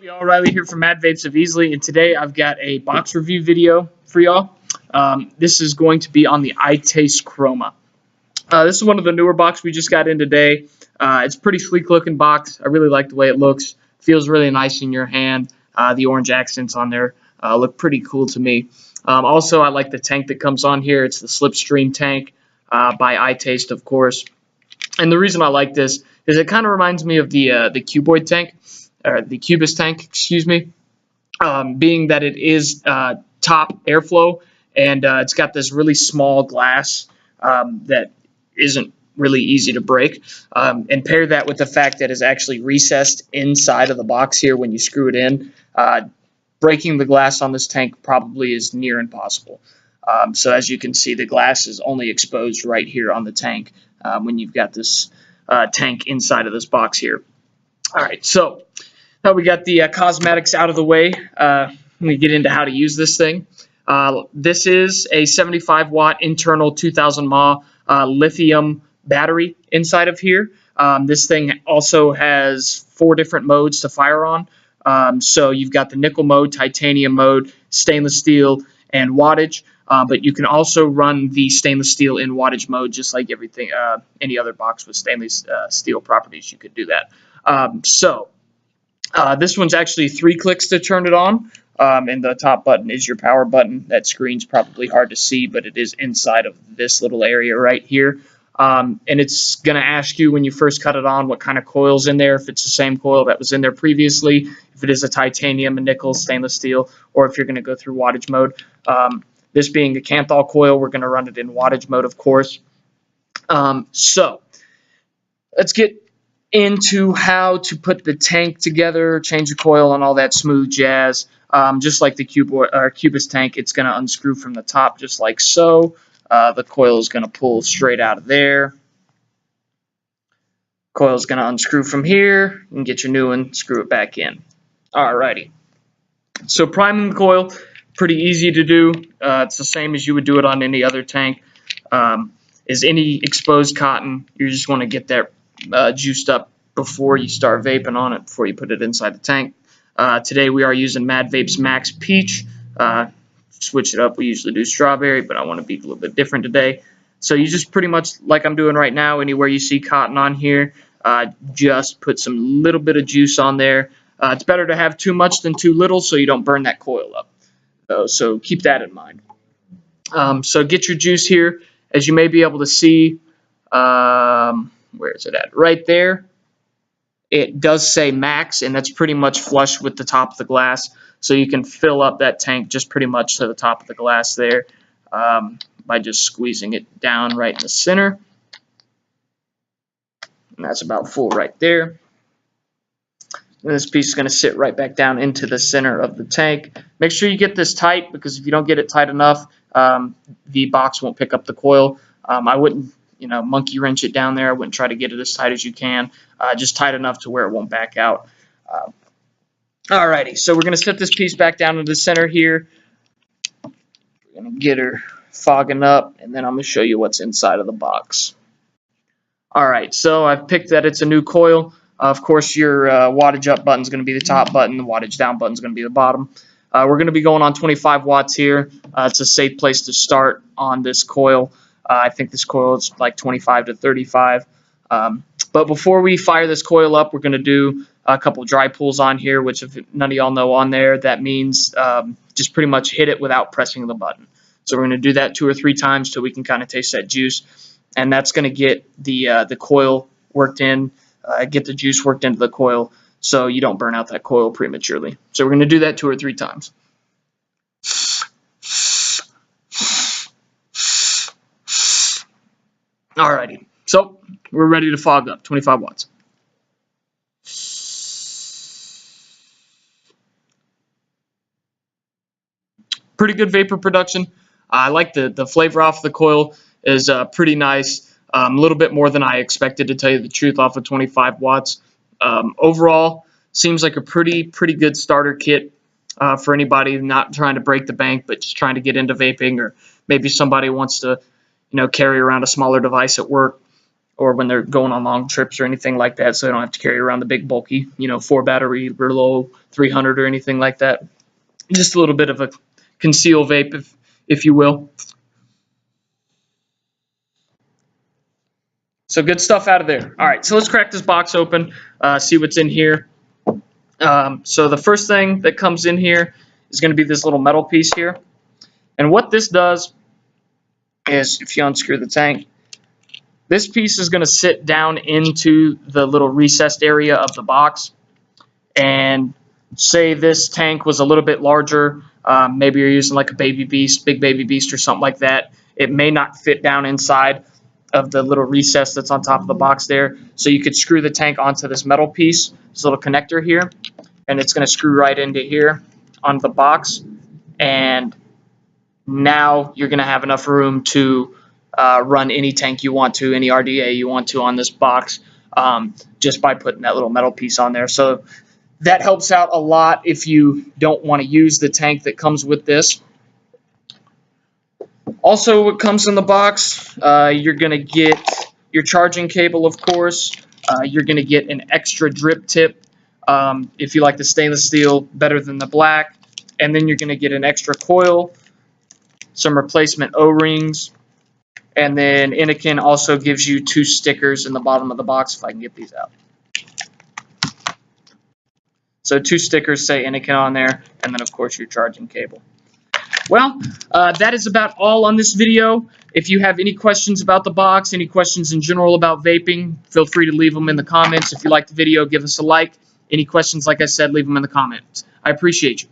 Y'all, Riley here from Mad Vapes of Easily, and today I've got a box review video for y'all. This is going to be on the iTaste Chroma. This is one of the newer boxes we just got in today. It's a pretty sleek looking box. I really like the way it looks. Feels really nice in your hand. The orange accents on there look pretty cool to me. Also, I like the tank that comes on here. It's the Slipstream tank by iTaste, of course. And the reason I like this is it kind of reminds me of the Cuboid tank. Or the Cubist tank, excuse me, being that it is top airflow and it's got this really small glass that isn't really easy to break, and pair that with the fact that it's actually recessed inside of the box here when you screw it in. Breaking the glass on this tank probably is near impossible. So as you can see, the glass is only exposed right here on the tank when you've got this tank inside of this box here. All right, so now we got the cosmetics out of the way. Let me get into how to use this thing. This is a 75 watt internal 2000 mAh lithium battery inside of here. This thing also has 4 different modes to fire on. So you've got the nickel mode, titanium mode, stainless steel, and wattage. But you can also run the stainless steel in wattage mode, just like everything, any other box with stainless steel properties. You could do that. This one's actually 3 clicks to turn it on, and the top button is your power button. That screen's probably hard to see, but it is inside of this little area right here. And it's going to ask you when you first cut it on what kind of coil's in there, if it's the same coil that was in there previously, if it is a titanium, a nickel, stainless steel, or if you're going to go through wattage mode. This being a Canthal coil, we're going to run it in wattage mode, of course. So let's get into how to put the tank together, change the coil, and all that smooth jazz. Just like the Cubist tank, it's going to unscrew from the top just like so. The coil is going to pull straight out of there. Coil is going to unscrew from here and get your new one, screw it back in. Alrighty. So priming the coil, pretty easy to do. It's the same as you would do it on any other tank. Is any exposed cotton, you just want to get that juiced up before you start vaping on it, before you put it inside the tank. Today we are using Mad Vapes Max Peach. Switch it up, we usually do strawberry, but I want to be a little bit different today. So you just pretty much, like I'm doing right now, anywhere you see cotton on here, just put some little bit of juice on there. It's better to have too much than too little so you don't burn that coil up. So keep that in mind. So get your juice here. As you may be able to see, where is it at? Right there. It does say max, and that's pretty much flush with the top of the glass. So you can fill up that tank just pretty much to the top of the glass there by just squeezing it down right in the center. And that's about full right there. And this piece is going to sit right back down into the center of the tank. Make sure you get this tight, because if you don't get it tight enough, the box won't pick up the coil. I wouldn't monkey wrench it down there. I wouldn't try to get it as tight as you can. Just tight enough to where it won't back out. Alrighty, so we're going to set this piece back down into the center here. We're going to get her fogging up, and then I'm going to show you what's inside of the box. Alright, so I've picked that it's a new coil. Of course, your wattage up button is going to be the top button. The wattage down button is going to be the bottom. We're going to be going on 25 watts here. It's a safe place to start on this coil. I think this coil is like 25 to 35. But before we fire this coil up, we're going to do a couple dry pulls on here, which if none of y'all know on there, that means just pretty much hit it without pressing the button. So we're going to do that 2 or 3 times till we can kind of taste that juice. And that's going to get the coil worked in, get the juice worked into the coil so you don't burn out that coil prematurely. So we're going to do that 2 or 3 times. Alrighty, so we're ready to fog up, 25 watts. Pretty good vapor production. I like the flavor off the coil is pretty nice. A little bit more than I expected, to tell you the truth, off of 25 watts. Overall, seems like a pretty good starter kit for anybody not trying to break the bank, but just trying to get into vaping, or maybe somebody wants to carry around a smaller device at work, or when they're going on long trips or anything like that, so they don't have to carry around the big bulky, 4-battery Berlo 300 or anything like that. Just a little bit of a conceal vape, if you will. So good stuff out of there. All right, so let's crack this box open, see what's in here. So the first thing that comes in here is going to be this little metal piece here. And what this does is, if you unscrew the tank, this piece is going to sit down into the little recessed area of the box. And say this tank was a little bit larger, maybe you're using like a baby beast, big baby beast or something like that. It may not fit down inside of the little recess that's on top of the box there. So you could screw the tank onto this metal piece, this little connector here, and it's going to screw right into here on the box. And now you're going to have enough room to run any tank you want to, any RDA you want to on this box, just by putting that little metal piece on there. So that helps out a lot if you don't want to use the tank that comes with this. Also, what comes in the box, you're going to get your charging cable, of course. You're going to get an extra drip tip if you like the stainless steel better than the black. And then you're going to get an extra coil, some replacement O-rings, and then Innokin also gives you 2 stickers in the bottom of the box, if I can get these out. So 2 stickers say Innokin on there, and then of course your charging cable. Well, that is about all on this video. If you have any questions about the box, any questions in general about vaping, feel free to leave them in the comments. If you liked the video, give us a like. Any questions, like I said, leave them in the comments. I appreciate you.